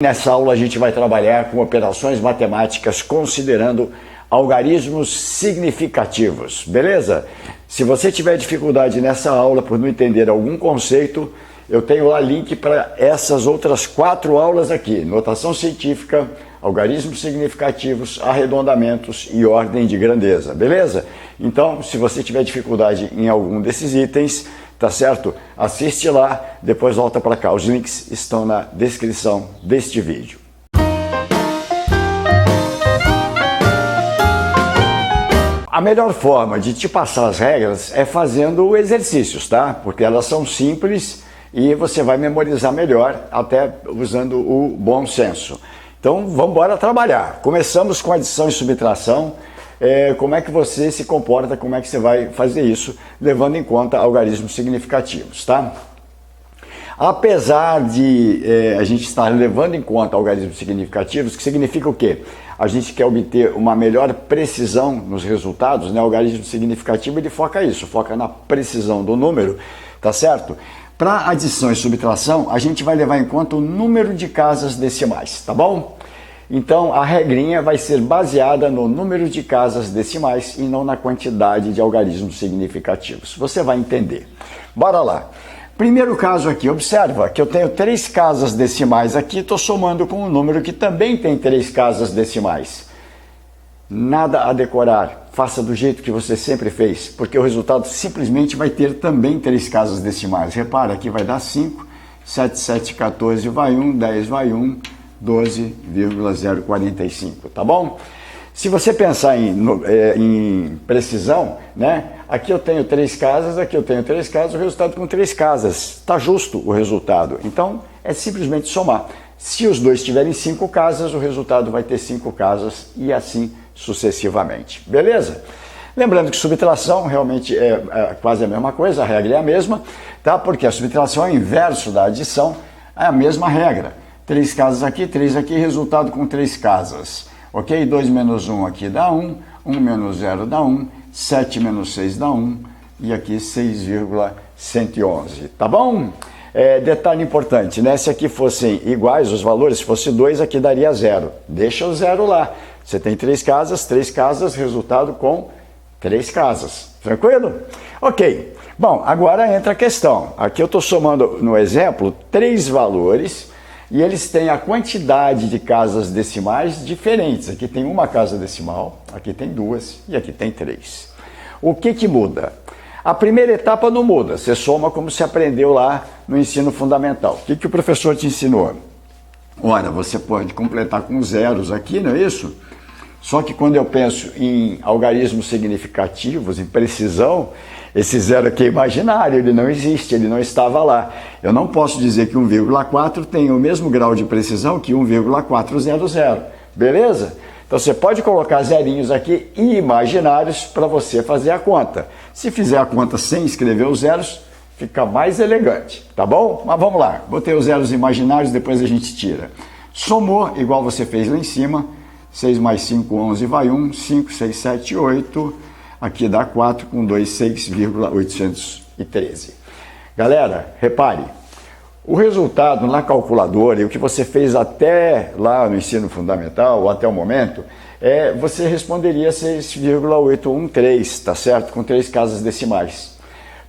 Nessa aula a gente vai trabalhar com operações matemáticas considerando algarismos significativos, beleza? Se você tiver dificuldade nessa aula por não entender algum conceito, eu tenho lá link para essas outras 4 aulas aqui: notação científica, algarismos significativos, arredondamentos e ordem de grandeza, beleza? Então, se você tiver dificuldade em algum desses itens, tá certo? Assiste lá, depois volta para cá. Os links estão na descrição deste vídeo. A melhor forma de te passar as regras é fazendo exercícios, tá? Porque elas são simples e você vai memorizar melhor, até usando o bom senso. Então, vamos embora trabalhar. Começamos com adição e subtração. Como é que você se comporta, como é que você vai fazer isso, levando em conta algarismos significativos, tá? Apesar de a gente estar levando em conta algarismos significativos, que significa o quê? A gente quer obter uma melhor precisão nos resultados, né? O algarismo significativo, ele foca isso, foca na precisão do número, tá certo? Para adição e subtração, a gente vai levar em conta o número de casas decimais, tá bom? Então, a regrinha vai ser baseada no número de casas decimais e não na quantidade de algarismos significativos. Você vai entender. Bora lá. Primeiro caso aqui, observa que eu tenho 3 casas decimais aqui, estou somando com um número que também tem 3 casas decimais. Nada a decorar, faça do jeito que você sempre fez, porque o resultado simplesmente vai ter também 3 casas decimais. Repara, aqui vai dar 5, 7, 7, 14 vai 1, 10 vai 1, 12,045, tá bom? Se você pensar em precisão, né? Aqui eu tenho 3 casas, aqui eu tenho 3 casas, o resultado com 3 casas. Tá justo o resultado. Então, é simplesmente somar. Se os dois tiverem 5 casas, o resultado vai ter 5 casas e assim sucessivamente. Beleza? Lembrando que subtração realmente é quase a mesma coisa, a regra é a mesma, tá? Porque a subtração é o inverso da adição, é a mesma regra. 3 casas aqui, 3 aqui, resultado com 3 casas. Ok? 2 menos 1 aqui dá 1, 1 menos 0 dá 1, 7 menos 6 dá 1, e aqui 6,111. Tá bom? Detalhe importante, né? Se aqui fossem iguais os valores, se fosse 2, aqui daria 0. Deixa o 0 lá. Você tem 3 casas, resultado com 3 casas. Tranquilo? Ok. Bom, agora entra a questão. Aqui eu estou somando, no exemplo, 3 valores, e eles têm a quantidade de casas decimais diferentes. Aqui tem uma casa decimal, aqui tem 2 e aqui tem 3. O que muda? A primeira etapa não muda, você soma como se aprendeu lá no ensino fundamental. O que o professor te ensinou? Ora, você pode completar com zeros aqui, não é isso? Só que quando eu penso em algarismos significativos, em precisão, esse zero aqui é imaginário, ele não existe, ele não estava lá. Eu não posso dizer que 1,4 tem o mesmo grau de precisão que 1,400, beleza? Então você pode colocar zerinhos aqui imaginários para você fazer a conta. Se fizer a conta sem escrever os zeros, fica mais elegante, tá bom? Mas vamos lá, botei os zeros imaginários, depois a gente tira. Somou, igual você fez lá em cima, 6 mais 5, 11 vai 1, 5, 6, 7, 8, aqui dá 4 com 2, 6,813. Galera, repare, o resultado na calculadora e o que você fez até lá no ensino fundamental, ou até o momento, você responderia 6,813, tá certo? Com 3 casas decimais.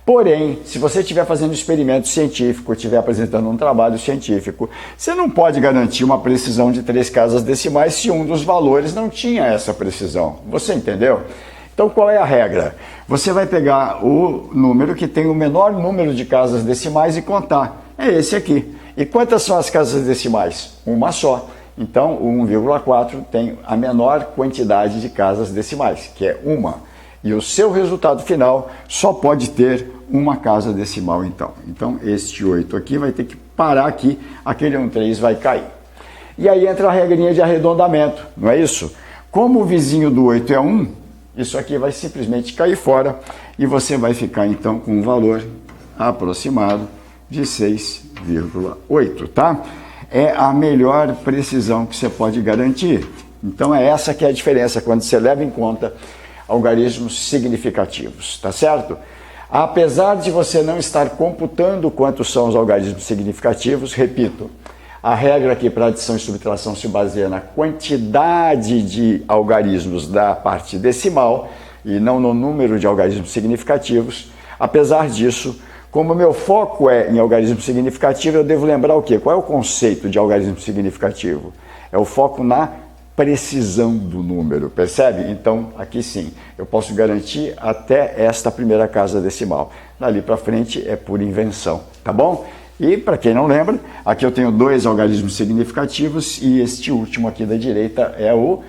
Porém, se você estiver fazendo um experimento científico, estiver apresentando um trabalho científico, você não pode garantir uma precisão de 3 casas decimais se um dos valores não tinha essa precisão. Você entendeu? Então, qual é a regra? Você vai pegar o número que tem o menor número de casas decimais e contar. É esse aqui. E quantas são as casas decimais? Uma só. Então, o 1,4 tem a menor quantidade de casas decimais, que é uma. E o seu resultado final só pode ter uma casa decimal, então. Então, este 8 aqui vai ter que parar aqui, aquele 1,3 vai cair. E aí entra a regrinha de arredondamento, não é isso? Como o vizinho do 8 é 1, isso aqui vai simplesmente cair fora e você vai ficar, então, com um valor aproximado de 6,8, tá? É a melhor precisão que você pode garantir. Então, é essa que é a diferença quando você leva em conta algarismos significativos, tá certo? Apesar de você não estar computando quantos são os algarismos significativos, repito, A regra aqui para adição e subtração se baseia na quantidade de algarismos da parte decimal e não no número de algarismos significativos. Apesar disso, como meu foco é em algarismo significativo, eu devo lembrar o quê? Qual é o conceito de algarismo significativo? É o foco na precisão do número, percebe? Então, aqui sim, eu posso garantir até esta primeira casa decimal. Dali para frente é por invenção, tá bom? E, para quem não lembra, aqui eu tenho 2 algarismos significativos e este último aqui da direita é o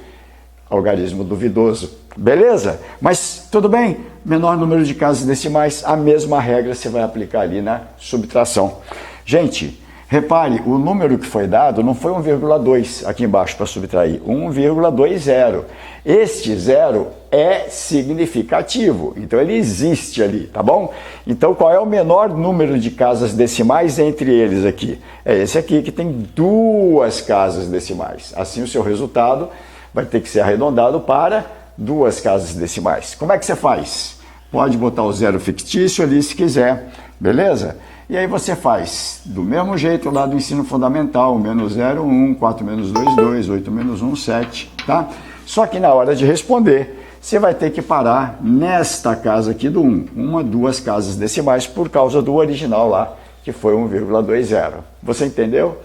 algarismo duvidoso. Beleza? Mas tudo bem? Menor número de casas decimais, a mesma regra você vai aplicar ali na subtração. Gente, repare, o número que foi dado não foi 1,2 aqui embaixo para subtrair, 1,20. Este zero é significativo, então ele existe ali, tá bom? Então qual é o menor número de casas decimais entre eles aqui? É esse aqui que tem 2 casas decimais. Assim o seu resultado vai ter que ser arredondado para 2 casas decimais. Como é que você faz? Pode botar o zero fictício ali se quiser, beleza? E aí você faz do mesmo jeito lá do ensino fundamental, menos 0, 1, 4 menos 2, 2, 8 menos 1, 7, tá? Só que na hora de responder, você vai ter que parar nesta casa aqui do 1, 1, 2 casas decimais por causa do original lá, que foi 1,20. Você entendeu?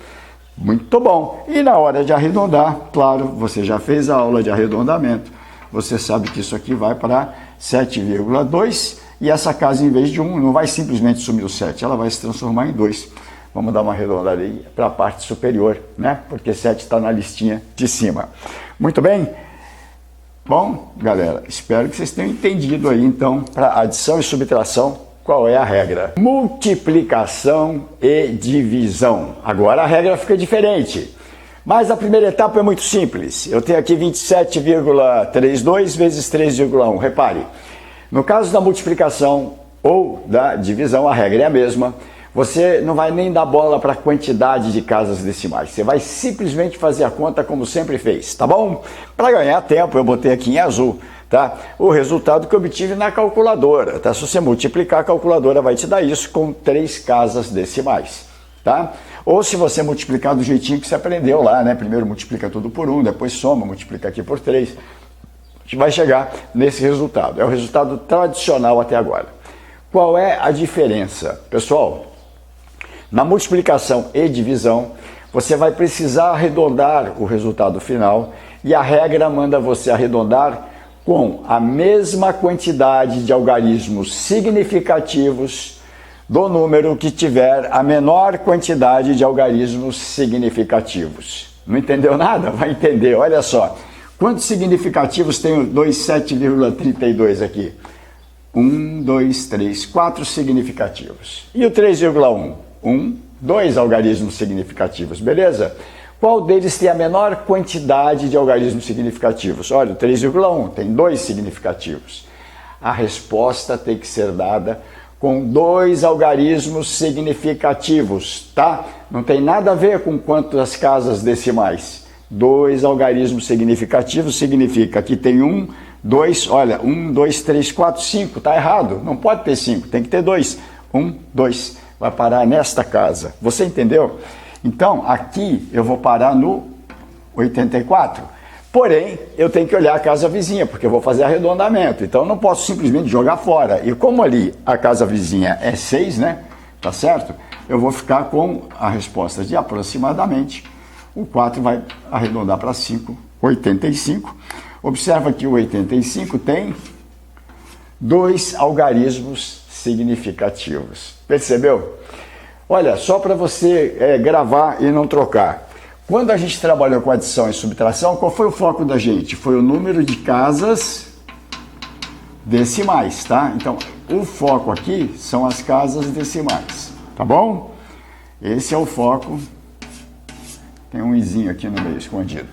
Muito bom. E na hora de arredondar, claro, você já fez a aula de arredondamento, você sabe que isso aqui vai para 7,2 e essa casa, em vez de 1, não vai simplesmente sumir o 7, ela vai se transformar em 2. Vamos dar uma arredondada aí para a parte superior, né? Porque 7 está na listinha de cima. Muito bem? Bom, galera, espero que vocês tenham entendido aí, então, para adição e subtração, qual é a regra? Multiplicação e divisão. Agora a regra fica diferente. Mas a primeira etapa é muito simples. Eu tenho aqui 27,32 vezes 3,1. Repare, no caso da multiplicação ou da divisão, a regra é a mesma. Você não vai nem dar bola para a quantidade de casas decimais. Você vai simplesmente fazer a conta como sempre fez, tá bom? Para ganhar tempo, eu botei aqui em azul, tá? O resultado que eu obtive na calculadora, tá? Se você multiplicar, a calculadora vai te dar isso com 3 casas decimais, tá? Ou se você multiplicar do jeitinho que você aprendeu lá, né? Primeiro multiplica tudo por 1, depois soma, multiplica aqui por 3. A gente vai chegar nesse resultado. É o resultado tradicional até agora. Qual é a diferença? Pessoal, na multiplicação e divisão, você vai precisar arredondar o resultado final e a regra manda você arredondar com a mesma quantidade de algarismos significativos do número que tiver a menor quantidade de algarismos significativos. Não entendeu nada? Vai entender, olha só. Quantos significativos tem o 27,32 aqui? 1, 2, 3, 4 significativos. E o 3,1? 2 algarismos significativos, beleza? Qual deles tem a menor quantidade de algarismos significativos? Olha, o 3,1 tem 2 significativos. A resposta tem que ser dada com 2 algarismos significativos, tá? Não tem nada a ver com quantas casas decimais. 2 algarismos significativos significa que tem 1, 2, olha, 1, 2, 3, 4, 5, tá errado. Não pode ter 5, tem que ter 2. 1, 2. Vai parar nesta casa. Você entendeu? Então, aqui eu vou parar no 84. Porém, eu tenho que olhar a casa vizinha, porque eu vou fazer arredondamento. Então, eu não posso simplesmente jogar fora. E como ali a casa vizinha é 6, né? Tá certo? Eu vou ficar com a resposta de aproximadamente. O 4 vai arredondar para 5, 85. Observa que o 85 tem 2 algarismos significativos. Percebeu? Olha, só para você gravar e não trocar. Quando a gente trabalhou com adição e subtração, qual foi o foco da gente? Foi o número de casas decimais, tá? Então, o foco aqui são as casas decimais, tá bom? Esse é o foco. Tem um izinho aqui no meio escondido,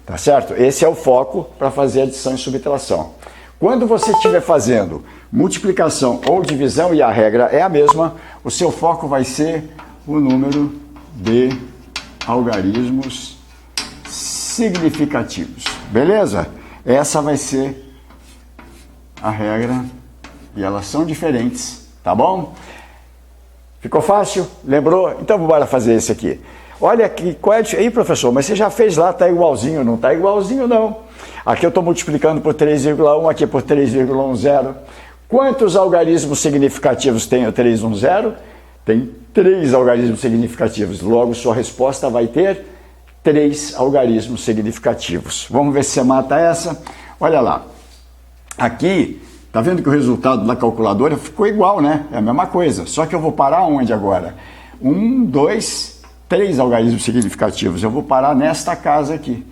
tá certo? Esse é o foco para fazer adição e subtração. Quando você estiver fazendo multiplicação ou divisão, e a regra é a mesma, o seu foco vai ser o número de algarismos significativos. Beleza? Essa vai ser a regra e elas são diferentes, tá bom? Ficou fácil? Lembrou? Então bora fazer esse aqui. Olha aqui, qual é a diferença? Aí, professor, mas você já fez lá, está igualzinho. Não está igualzinho, não. Aqui eu estou multiplicando por 3,1, aqui por 3,10. Quantos algarismos significativos tem o 310? Tem 3 algarismos significativos. Logo, sua resposta vai ter 3 algarismos significativos. Vamos ver se você mata essa. Olha lá. Aqui, tá vendo que o resultado da calculadora ficou igual, né? É a mesma coisa. Só que eu vou parar onde agora? 1, 2, 3 algarismos significativos. Eu vou parar nesta casa aqui.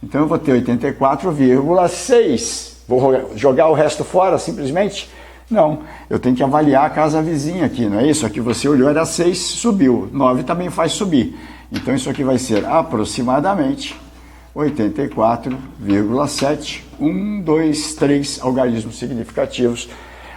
Então eu vou ter 84,6. Vou jogar o resto fora, simplesmente? Não, eu tenho que avaliar a casa vizinha aqui, não é isso? Aqui você olhou, era 6, subiu. 9 também faz subir. Então isso aqui vai ser aproximadamente 84,7. 1, 2, 3 algarismos significativos.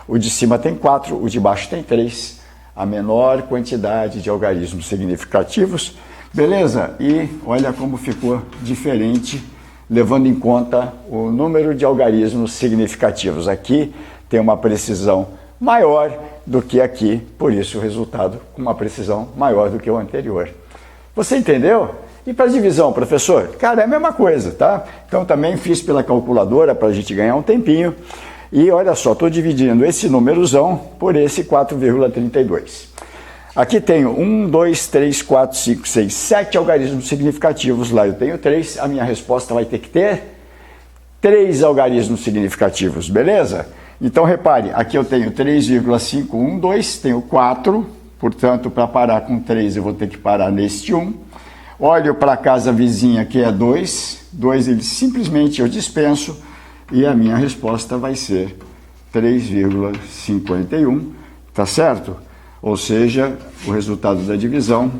O de cima tem 4, o de baixo tem 3. A menor quantidade de algarismos significativos. Beleza? E olha como ficou diferente, levando em conta o número de algarismos significativos. Aqui tem uma precisão maior do que aqui, por isso o resultado com uma precisão maior do que o anterior. Você entendeu? E para divisão, professor? Cara, é a mesma coisa, tá? Então também fiz pela calculadora para a gente ganhar um tempinho. E olha só, estou dividindo esse númerozão por esse 4,32. Aqui tenho 1, 2, 3, 4, 5, 6, 7 algarismos significativos. Lá eu tenho 3. A minha resposta vai ter que ter 3 algarismos significativos, beleza? Então repare, aqui eu tenho 3,512, tenho 4. Portanto, para parar com 3 eu vou ter que parar neste 1. Olho para a casa vizinha que é 2. 2 ele simplesmente eu dispenso. E a minha resposta vai ser 3,51, tá certo? Ou seja, o resultado da divisão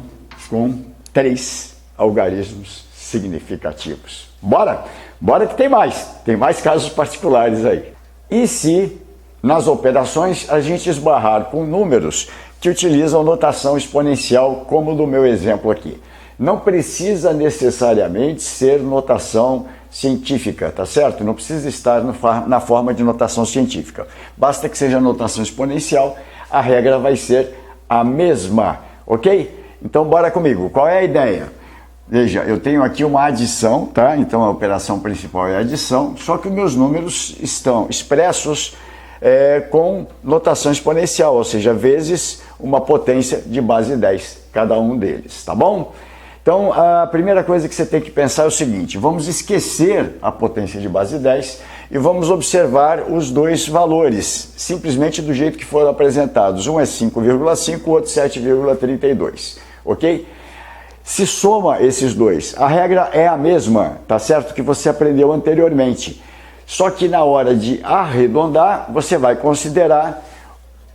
com 3 algarismos significativos. Bora? Bora que tem mais casos particulares aí. E se nas operações a gente esbarrar com números que utilizam notação exponencial, como no meu exemplo aqui? Não precisa necessariamente ser notação científica, tá certo? Não precisa estar na forma de notação científica. Basta que seja notação exponencial, a regra vai ser a mesma, ok? Então bora comigo, qual é a ideia? Veja, eu tenho aqui uma adição, tá? Então a operação principal é a adição, só que meus números estão expressos com notação exponencial, ou seja, vezes uma potência de base 10, cada um deles, tá bom? Então, a primeira coisa que você tem que pensar é o seguinte: vamos esquecer a potência de base 10 e vamos observar os dois valores, simplesmente do jeito que foram apresentados. Um é 5,5, o outro 7,32, ok? Se soma esses dois, a regra é a mesma, tá certo? Que você aprendeu anteriormente. Só que na hora de arredondar, você vai considerar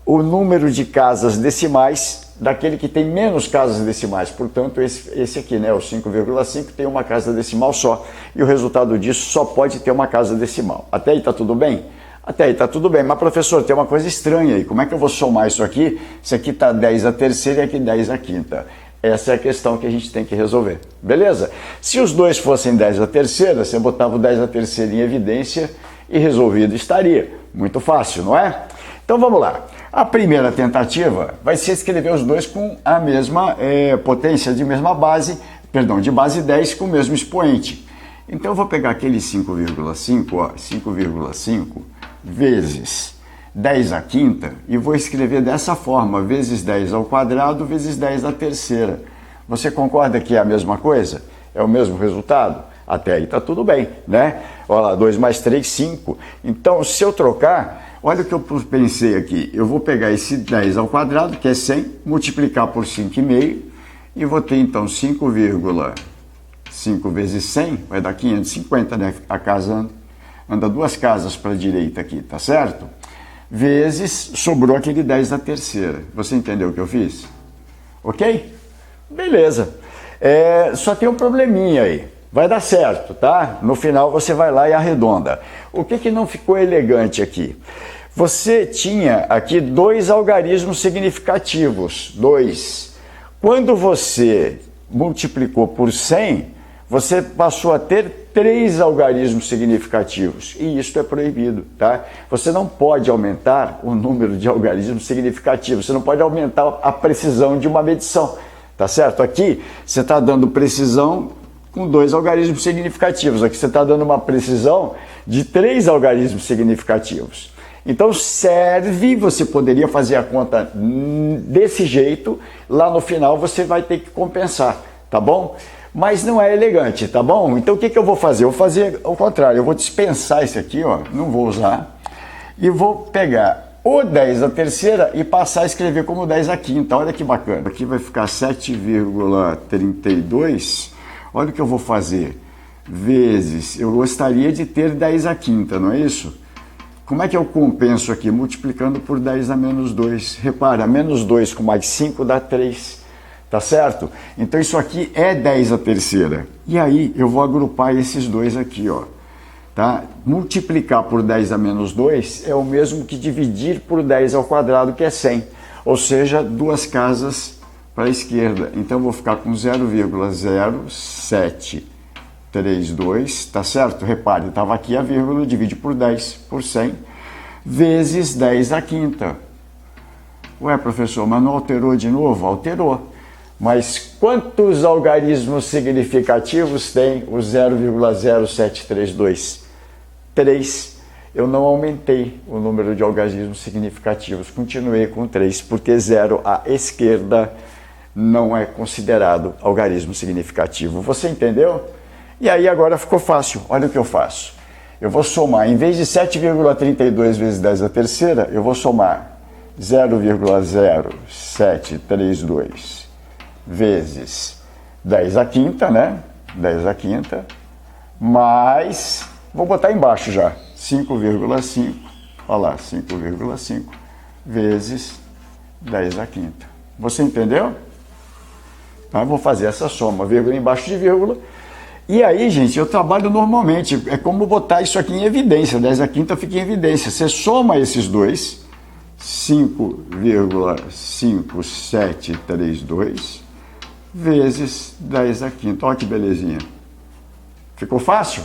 o número de casas decimais daquele que tem menos casas decimais. Portanto, esse aqui, né, o 5,5, tem uma casa decimal só. E o resultado disso só pode ter uma casa decimal. Até aí tá tudo bem? Até aí tá tudo bem. Mas, professor, tem uma coisa estranha aí. Como é que eu vou somar isso aqui? Isso aqui tá 10 à terceira e aqui 10 à quinta. Essa é a questão que a gente tem que resolver. Beleza? Se os dois fossem 10 à terceira, você botava o 10 à terceira em evidência e resolvido estaria. Muito fácil, não é? Então vamos lá. A primeira tentativa vai ser escrever os dois com a mesma potência de mesma base, de base 10 com o mesmo expoente. Então eu vou pegar aquele 5,5 vezes 10 à quinta e vou escrever dessa forma, vezes 10 ao quadrado vezes 10 à terceira. Você concorda que é a mesma coisa? É o mesmo resultado? Até aí tá tudo bem, né? Olha lá, 2 mais 3, 5. Então, se eu trocar, olha o que eu pensei aqui. Eu vou pegar esse 10 ao quadrado, que é 100, multiplicar por 5,5 e vou ter então 5,5 vezes 100, vai dar 550, né? A casa anda 2 casas para a direita aqui, tá certo? Vezes, sobrou aquele 10 da terceira. Você entendeu o que eu fiz? Ok? Beleza. Só tem um probleminha aí. Vai dar certo, tá? No final você vai lá e arredonda. O que não ficou elegante aqui? Você tinha aqui 2 algarismos significativos, 2. Quando você multiplicou por 100, você passou a ter 3 algarismos significativos. E isso é proibido, tá? Você não pode aumentar o número de algarismos significativos, você não pode aumentar a precisão de uma medição. Tá certo? Aqui você está dando precisão com 2 algarismos significativos. Aqui você está dando uma precisão de 3 algarismos significativos. Então serve, você poderia fazer a conta desse jeito, lá no final você vai ter que compensar, tá bom? Mas não é elegante, tá bom? Então o que eu vou fazer? Eu vou fazer ao contrário, eu vou dispensar esse aqui, ó, não vou usar, e vou pegar o 10 à terceira e passar a escrever como 10 à quinta. Olha que bacana. Aqui vai ficar 7,32. Olha o que eu vou fazer. Vezes, eu gostaria de ter 10 à quinta, não é isso? Como é que eu compenso aqui? Multiplicando por 10 a menos 2. Repara, menos 2 com mais 5 dá 3. Tá certo? Então isso aqui é 10 à terceira. E aí eu vou agrupar esses dois aqui, ó. Tá? Multiplicar por 10 a menos 2 é o mesmo que dividir por 10 ao quadrado, que é 100. Ou seja, 2 casas para a esquerda. Então eu vou ficar com 0,0732, tá certo? Repare, estava aqui a vírgula, divide por 10 por 100, vezes 10 à quinta. Ué, professor, mas não alterou de novo? Alterou. Mas quantos algarismos significativos tem o 0,0732? 3. Eu não aumentei o número de algarismos significativos, continuei com 3, porque 0 à esquerda não é considerado algarismo significativo. Você entendeu? E aí agora ficou fácil. Olha o que eu faço. Eu vou somar, em vez de 7,32 vezes 10 à terceira, eu vou somar 0,0732 vezes 10 à quinta, né? 10 à quinta, mais, vou botar embaixo já, 5,5, olha lá, 5,5 vezes 10 à quinta. Você entendeu? Então, eu vou fazer essa soma, vírgula embaixo de vírgula. E aí, gente, eu trabalho normalmente, é como botar isso aqui em evidência, 10 à quinta fica em evidência. Você soma esses dois, 5,5732 vezes 10 à quinta. Olha que belezinha. Ficou fácil?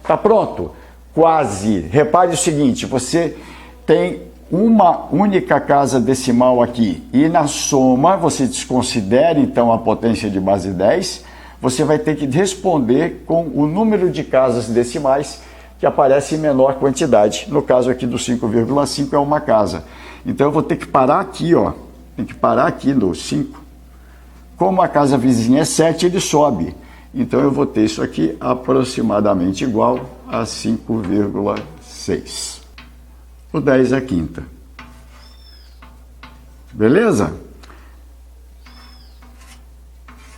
Tá pronto? Quase. Repare o seguinte, você tem uma única casa decimal aqui e na soma você desconsidera então a potência de base 10, você vai ter que responder com o número de casas decimais que aparece em menor quantidade. No caso aqui do 5,5 é uma casa. Então eu vou ter que parar aqui, ó. Tem que parar aqui no 5. Como a casa vizinha é 7, ele sobe. Então eu vou ter isso aqui aproximadamente igual a 5,6. O 10 à quinta. Beleza?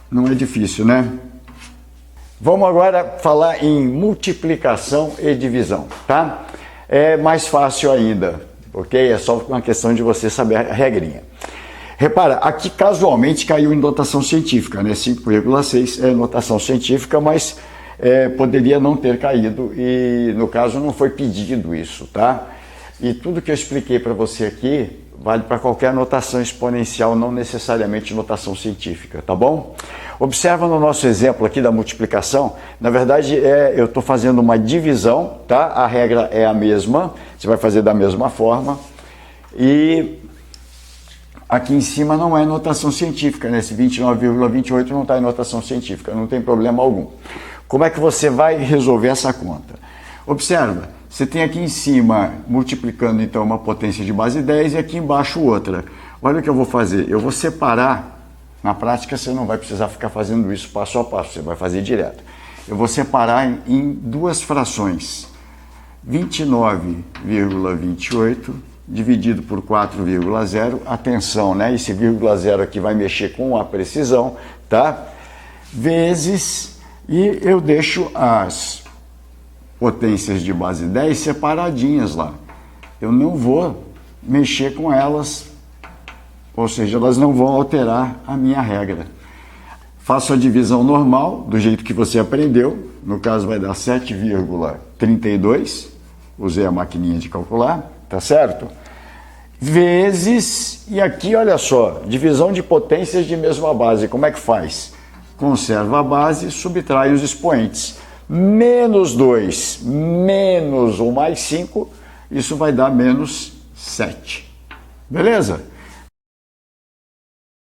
Não é difícil, né? Vamos agora falar em multiplicação e divisão, tá? É mais fácil ainda, ok? É só uma questão de você saber a regrinha. Repara, aqui casualmente caiu em notação científica, né? 5,6 é notação científica, mas poderia não ter caído e no caso não foi pedido isso, tá? E tudo que eu expliquei para você aqui vale para qualquer notação exponencial, não necessariamente notação científica, tá bom? Observa no nosso exemplo aqui da multiplicação, na verdade eu estou fazendo uma divisão, tá? A regra é a mesma, você vai fazer da mesma forma e aqui em cima não é notação científica, né? Esse 29,28 não está em notação científica, não tem problema algum. Como é que você vai resolver essa conta? Observa, você tem aqui em cima, multiplicando então uma potência de base 10 e aqui embaixo outra. Olha o que eu vou fazer, eu vou separar, na prática você não vai precisar ficar fazendo isso passo a passo, você vai fazer direto. Eu vou separar em duas frações, 29,28 dividido por 4,0, atenção, né? Esse vírgula zero aqui vai mexer com a precisão, tá? Vezes, e eu deixo as potências de base 10 separadinhas lá. Eu não vou mexer com elas, ou seja, elas não vão alterar a minha regra. Faço a divisão normal, do jeito que você aprendeu, no caso vai dar 7,32, usei a maquininha de calcular, tá certo? Vezes, e aqui olha só, divisão de potências de mesma base, como é que faz? Conserva a base, subtrai os expoentes. Menos 2, menos 1 mais 5, isso vai dar menos 7. Beleza?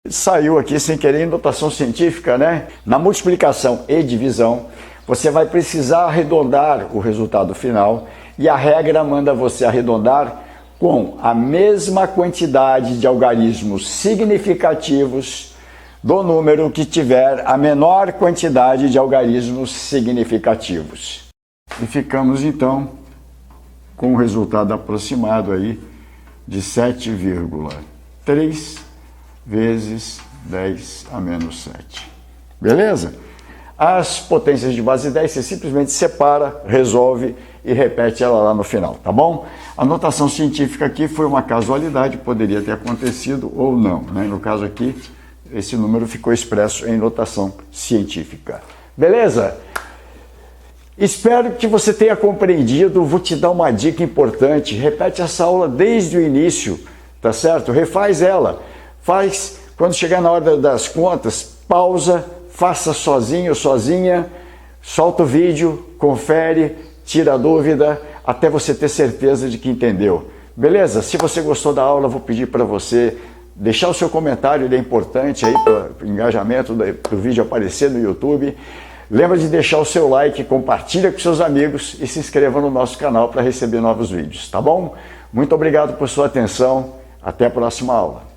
Saiu aqui sem querer em notação científica, né? Na multiplicação e divisão, você vai precisar arredondar o resultado final e a regra manda você arredondar com a mesma quantidade de algarismos significativos do número que tiver a menor quantidade de algarismos significativos. E ficamos então com o resultado aproximado aí de 7,3 vezes 10 a menos 7. Beleza? As potências de base 10 você simplesmente separa, resolve e repete ela lá no final, tá bom? A notação científica aqui foi uma casualidade, poderia ter acontecido ou não, né? No caso aqui, esse número ficou expresso em notação científica. Beleza? Espero que você tenha compreendido. Vou te dar uma dica importante. Repete essa aula desde o início, tá certo? Refaz ela. Faz, quando chegar na hora das contas, pausa, faça sozinho, sozinha, solta o vídeo, confere, tira a dúvida, até você ter certeza de que entendeu. Beleza? Se você gostou da aula, vou pedir para você deixar o seu comentário, ele é importante aí para o engajamento do vídeo aparecer no YouTube. Lembra de deixar o seu like, compartilha com seus amigos e se inscreva no nosso canal para receber novos vídeos, tá bom? Muito obrigado por sua atenção, até a próxima aula.